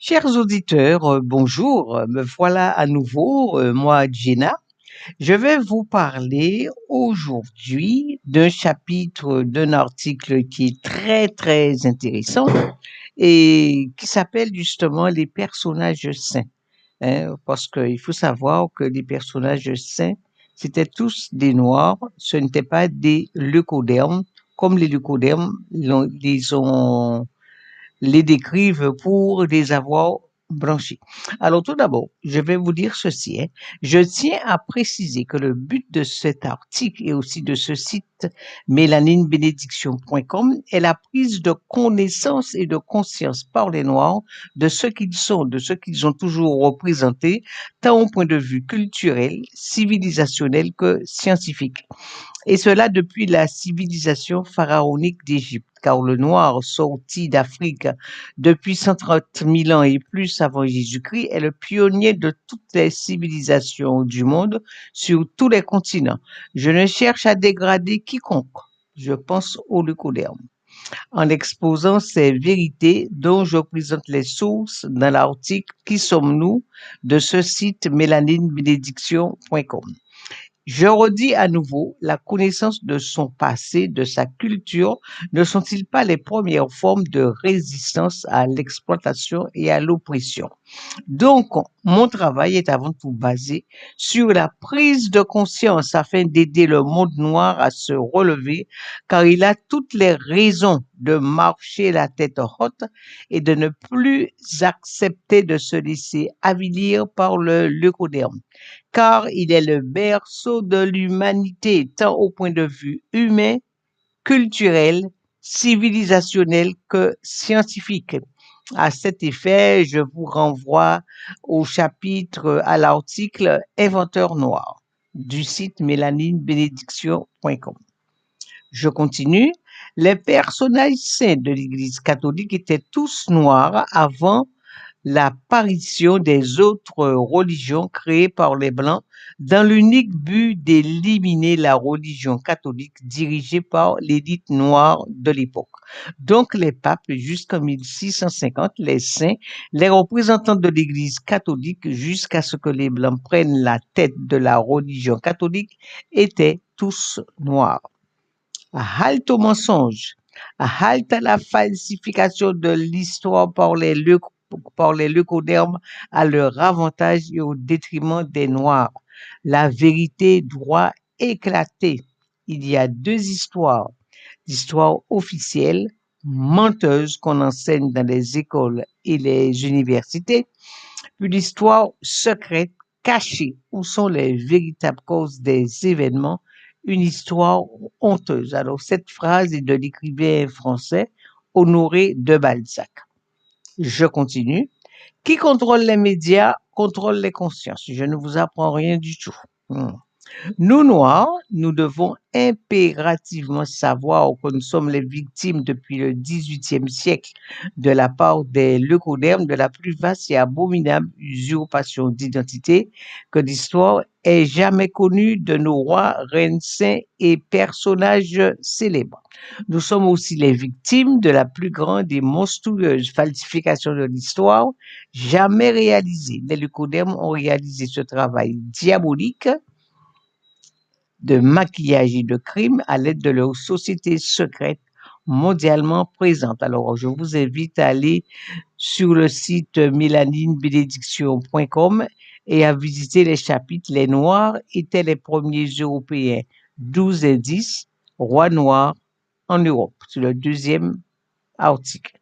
Chers auditeurs, bonjour. Me voilà à nouveau, moi, Jenna. Je vais vous parler aujourd'hui d'un chapitre d'un article qui est très, très intéressant et qui s'appelle justement les personnages saints. Hein, parce qu'il faut savoir que les personnages saints, c'était tous des Noirs, ce n'étaient pas des leucodermes, comme les leucodermes les décrivent pour les avoir blanchis. Alors tout d'abord, je vais vous dire ceci. Je tiens à préciser que le but de cet article et aussi de ce site mélaninebénédiction.com est la prise de connaissance et de conscience par les Noirs de ce qu'ils sont, de ce qu'ils ont toujours représenté, tant au point de vue culturel, civilisationnel que scientifique. Et cela depuis la civilisation pharaonique d'Égypte, car le noir sorti d'Afrique depuis 130 000 ans et plus avant Jésus-Christ est le pionnier de toutes les civilisations du monde sur tous les continents. Je ne cherche à dégrader quiconque. Je pense au leucoderme. En exposant ces vérités dont je présente les sources dans l'article Qui sommes-nous de ce site mélaninebénédiction.com. Je redis à nouveau, la connaissance de son passé, de sa culture, ne sont-ils pas les premières formes de résistance à l'exploitation et à l'oppression? Donc, mon travail est avant tout basé sur la prise de conscience afin d'aider le monde noir à se relever, car il a toutes les raisons de marcher la tête haute et de ne plus accepter de se laisser avilir par le leucoderme, car il est le berceau de l'humanité, tant au point de vue humain, culturel, civilisationnel que scientifique. À cet effet, je vous renvoie au chapitre, à l'article Inventeur noir du site mélaninebénédiction.com. Je continue. Les personnages saints de l'Église catholique étaient tous noirs avant l'apparition des autres religions créées par les Blancs dans l'unique but d'éliminer la religion catholique dirigée par l'élite noire de l'époque. Donc les papes jusqu'en 1650, les saints, les représentants de l'Église catholique jusqu'à ce que les Blancs prennent la tête de la religion catholique étaient tous noirs. Halte au mensonge, halte à la falsification de l'histoire par les leucodermes à leur avantage et au détriment des Noirs. La vérité doit éclater. Il y a deux histoires. L'histoire officielle, menteuse qu'on enseigne dans les écoles et les universités, puis l'histoire secrète, cachée, où sont les véritables causes des événements, une histoire honteuse. Alors, cette phrase est de l'écrivain français Honoré de Balzac. Je continue. Qui contrôle les médias contrôle les consciences. Je ne vous apprends rien du tout. Nous, Noirs, nous devons impérativement savoir que nous sommes les victimes depuis le XVIIIe siècle de la part des leucodermes de la plus vaste et abominable usurpation d'identité que l'histoire ait jamais connue de nos rois, reines, saints et personnages célèbres. Nous sommes aussi les victimes de la plus grande et monstrueuse falsification de l'histoire jamais réalisée. Les leucodermes ont réalisé ce travail diabolique de maquillage et de crime à l'aide de leur société secrète mondialement présente. Alors, je vous invite à aller sur le site mélaninebénédiction.com et à visiter les chapitres. Les Noirs étaient les premiers Européens, 12 et 10, rois noirs en Europe. C'est le deuxième article.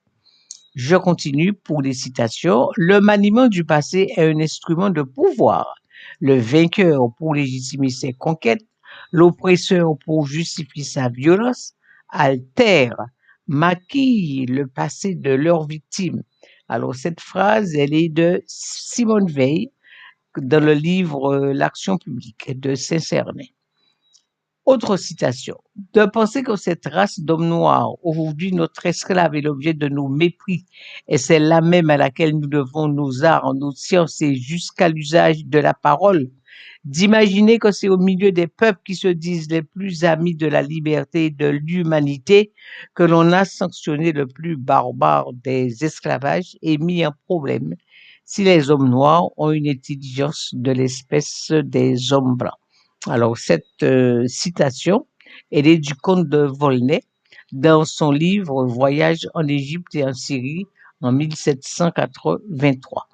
Je continue pour les citations. Le maniement du passé est un instrument de pouvoir. Le vainqueur pour légitimer ses conquêtes, l'oppresseur pour justifier sa violence, altère, maquille le passé de leurs victimes. Alors cette phrase, elle est de Simone Veil dans le livre L'action publique de Saint-Cernin. Autre citation. De penser que cette race d'hommes noirs, aujourd'hui notre esclave est l'objet de nos mépris, et c'est là même à laquelle nous devons nos arts, nos sciences et jusqu'à l'usage de la parole, d'imaginer que c'est au milieu des peuples qui se disent les plus amis de la liberté et de l'humanité que l'on a sanctionné le plus barbare des esclavages et mis en problème si les hommes noirs ont une intelligence de l'espèce des hommes blancs. Alors, cette citation, elle est du comte de Volney dans son livre Voyage en Égypte et en Syrie en 1783.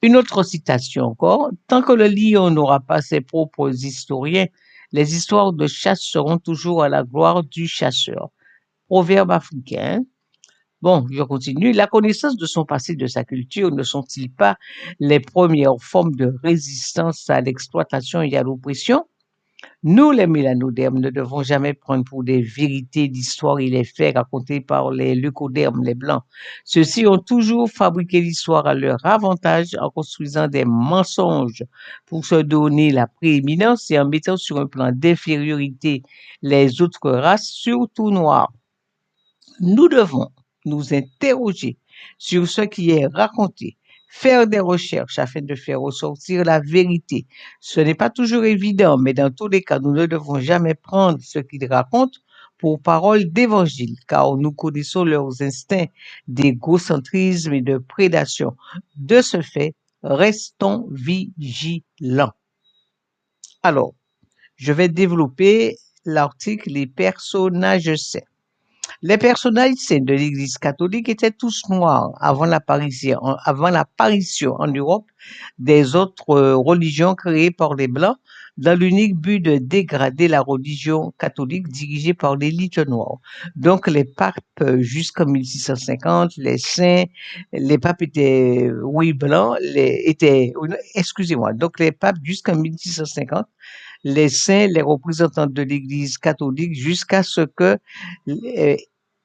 Une autre citation encore, tant que le lion n'aura pas ses propres historiens, les histoires de chasse seront toujours à la gloire du chasseur. Proverbe africain. Bon, je continue. La connaissance de son passé, de sa culture, ne sont-ils pas les premières formes de résistance à l'exploitation et à l'oppression? Nous, les mélanodermes, ne devons jamais prendre pour des vérités d'histoire et les faits racontés par les leucodermes, les blancs. Ceux-ci ont toujours fabriqué l'histoire à leur avantage en construisant des mensonges pour se donner la prééminence et en mettant sur un plan d'infériorité les autres races, surtout noires. Nous devons nous interroger sur ce qui est raconté, faire des recherches afin de faire ressortir la vérité. Ce n'est pas toujours évident, mais dans tous les cas, nous ne devons jamais prendre ce qu'ils racontent pour parole d'évangile, car nous connaissons leurs instincts d'égocentrisme et de prédation. De ce fait, restons vigilants. Alors, je vais développer l'article Les personnages saints. Les personnages saints de l'Église catholique étaient tous noirs avant l'apparition en Europe des autres religions créées par les Blancs dans l'unique but de dégrader la religion catholique dirigée par l'élite noire. Donc les papes jusqu'en 1650, les saints, les papes étaient, oui, blancs, excusez-moi, donc les papes jusqu'en 1650, les saints, les représentants de l'Église catholique jusqu'à ce que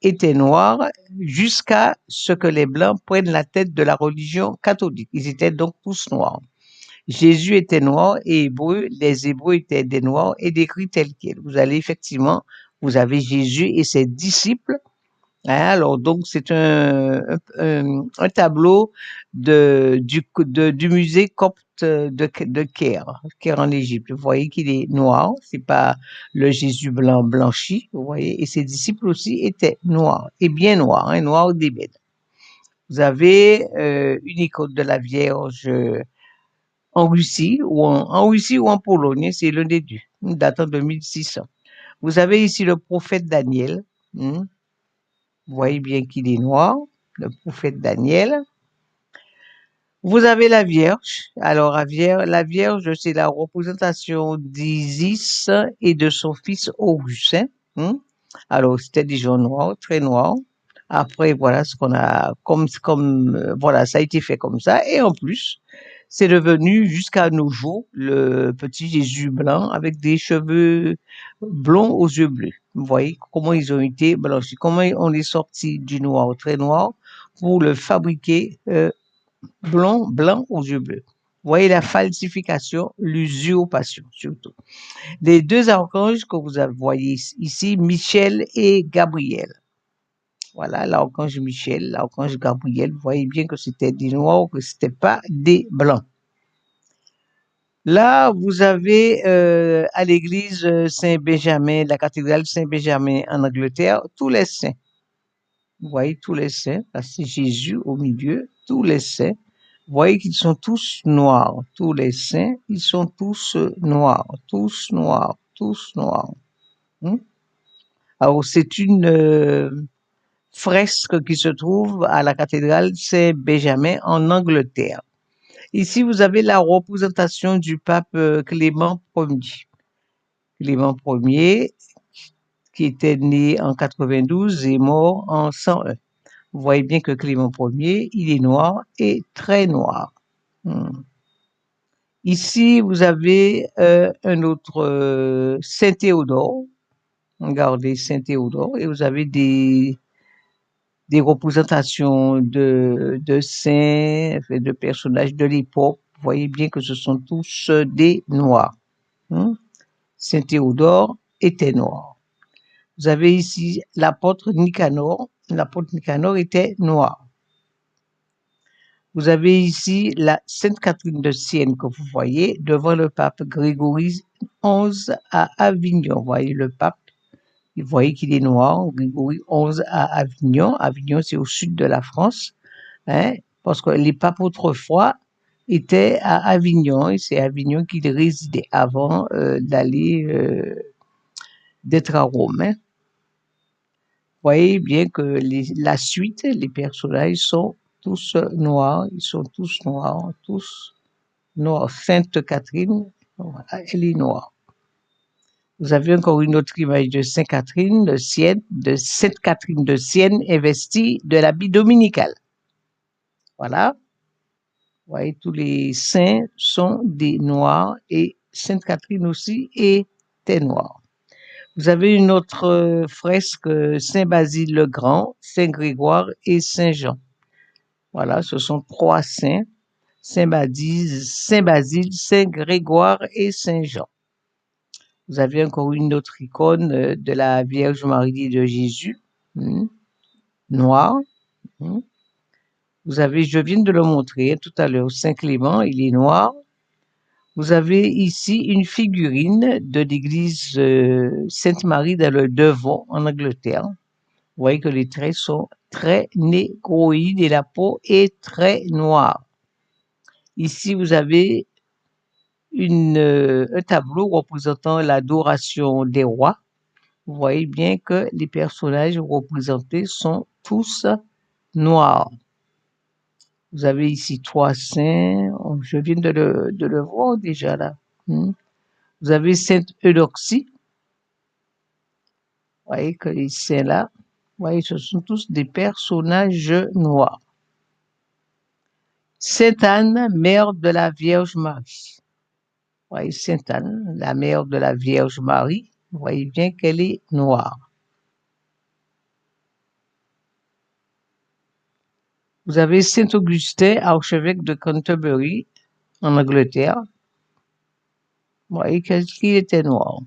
étaient noirs, jusqu'à ce que les Blancs prennent la tête de la religion catholique. Ils étaient donc tous noirs. Jésus était noir et hébreu, les Hébreux étaient des noirs et décrits tels quels. Vous allez effectivement, vous avez Jésus et ses disciples. Alors, donc, c'est un tableau du musée copte de Caire en Égypte. Vous voyez qu'il est noir, c'est pas le Jésus blanc blanchi, vous voyez, et ses disciples aussi étaient noirs, et bien noirs, hein, noirs d'ébène. Vous avez une icône de la Vierge en Russie, en Russie ou en Pologne, c'est l'un des deux, datant de 1600. Vous avez ici le prophète Daniel, vous voyez bien qu'il est noir, le prophète Daniel. Vous avez la Vierge. Alors, la Vierge, c'est la représentation d'Isis et de son fils Horus. Alors, c'était des gens noirs, très noirs. Après, voilà ce qu'on a, voilà, ça a été fait comme ça. Et en plus, c'est devenu jusqu'à nos jours le petit Jésus blanc avec des cheveux blonds aux yeux bleus. Vous voyez comment ils ont été blanchis, comment on est sorti du noir très noir pour le fabriquer blanc aux yeux bleus. Vous voyez la falsification, l'usurpation surtout. Les deux archanges que vous voyez ici, Michel et Gabriel. Voilà, l'archange Michel, l'archange Gabriel, vous voyez bien que c'était des noirs, que c'était pas des blancs. Là, vous avez à l'église Saint-Benjamin, la cathédrale Saint-Benjamin en Angleterre, tous les saints. Vous voyez tous les saints, là c'est Jésus au milieu, tous les saints. Vous voyez qu'ils sont tous noirs, tous les saints, ils sont tous noirs, tous noirs, tous noirs. Alors c'est une fresque qui se trouve à la cathédrale Saint-Benjamin en Angleterre. Ici, vous avez la représentation du pape Clément Ier. Clément Ier, qui était né en 92 et mort en 101. Vous voyez bien que Clément Ier, il est noir et très noir. Ici, vous avez un autre Saint Théodore. Regardez Saint Théodore et vous avez des représentations de saints, de personnages de l'époque. Vous voyez bien que ce sont tous des noirs. Saint Théodore étaient noirs. Vous avez ici l'apôtre Nicanor. L'apôtre Nicanor était noir. Vous avez ici la Sainte Catherine de Sienne que vous voyez devant le pape Grégory XI à Avignon. Vous voyez le pape, vous voyez qu'il est noir, Grégory XI à Avignon. Avignon, c'est au sud de la France, hein, parce que les papes autrefois étaient à Avignon, et c'est à Avignon qu'ils résidaient avant d'être à Rome. Hein. Vous voyez bien que la suite, les personnages sont tous noirs, ils sont tous noirs, tous noirs. Sainte Catherine, voilà, elle est noire. Vous avez encore une autre image de Sainte Catherine de Sienne, investie de l'habit dominical. Voilà. Vous voyez, tous les saints sont des noirs et Sainte Catherine aussi était noire. Vous avez une autre fresque, Saint Basile le Grand, Saint Grégoire et Saint Jean. Voilà, ce sont trois saints, Saint Basile, Saint Grégoire et Saint Jean. Vous avez encore une autre icône de la Vierge Marie de Jésus, noire. Vous avez, je viens de le montrer tout à l'heure, Saint Clément, il est noir. Vous avez ici une figurine de l'église Sainte-Marie dans le Devon, en Angleterre. Vous voyez que les traits sont très négroïdes et la peau est très noire. Ici, vous avez un tableau représentant l'adoration des rois. Vous voyez bien que les personnages représentés sont tous noirs. Vous avez ici trois saints. Je viens de le voir déjà là. Vous avez Sainte Eudoxie. Vous voyez que les saints là, vous voyez, ce sont tous des personnages noirs. Sainte Anne, mère de la Vierge Marie. Vous voyez, Sainte Anne, la mère de la Vierge Marie. Vous voyez bien qu'elle est noire. Vous avez Saint Augustin, archevêque de Canterbury, en Angleterre. Vous voyez qu'il était noir.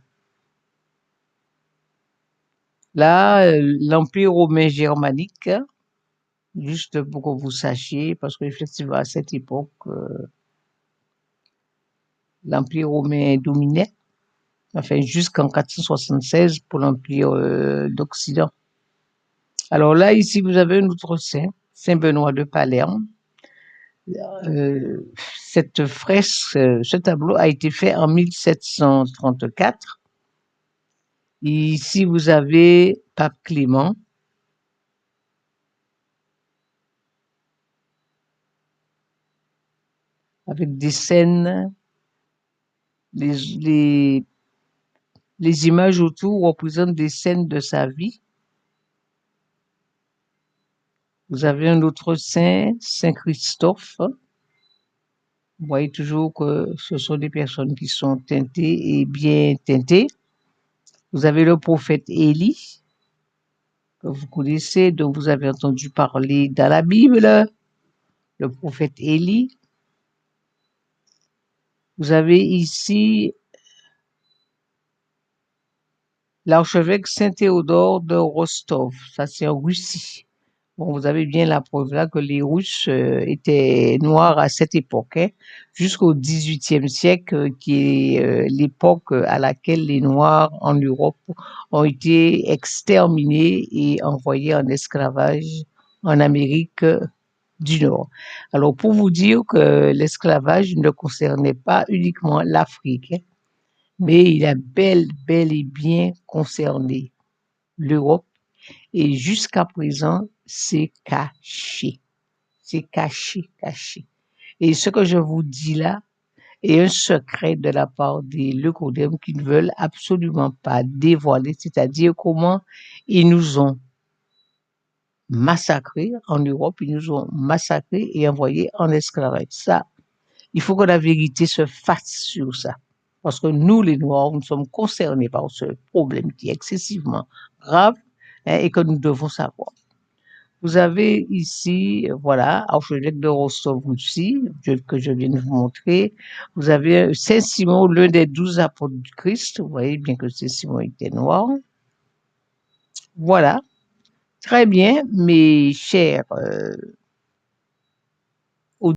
Là, l'Empire romain germanique, juste pour que vous sachiez, parce qu'effectivement, à cette époque, l'Empire romain dominait, enfin, jusqu'en 476 pour l'Empire d'Occident. Alors là, ici, vous avez un autre saint, Saint Benoît de Palerme. Cette fresque, ce tableau a été fait en 1734. Et ici, vous avez Pape Clément. Avec des scènes, les images autour représentent des scènes de sa vie. Vous avez un autre saint, Saint Christophe. Vous voyez toujours que ce sont des personnes qui sont teintées et bien teintées. Vous avez le prophète Élie, que vous connaissez, dont vous avez entendu parler dans la Bible, le prophète Élie. Vous avez ici l'archevêque Saint Théodore de Rostov, ça c'est en Russie. Bon, vous avez bien la preuve là que les Russes étaient noirs à cette époque, hein, jusqu'au XVIIIe siècle, qui est l'époque à laquelle les Noirs en Europe ont été exterminés et envoyés en esclavage en Amérique du Nord. Alors, pour vous dire que l'esclavage ne concernait pas uniquement l'Afrique, hein, mais il a bel et bien concerné l'Europe. Et jusqu'à présent, c'est caché. C'est caché, caché. Et ce que je vous dis là est un secret de la part des leucodèmes qui ne veulent absolument pas dévoiler, c'est-à-dire comment ils nous ont massacrés en Europe, ils nous ont massacrés et envoyés en esclavage. Ça, il faut que la vérité se fasse sur ça. Parce que nous, les Noirs, nous sommes concernés par ce problème qui est excessivement grave, hein, et que nous devons savoir. Vous avez ici, voilà, Archevêque de Rostov-Russie, que je viens de vous montrer. Vous avez Saint-Simon, l'un des 12 apôtres du Christ. Vous voyez bien que Saint-Simon était noir. Voilà. Très bien, mes chers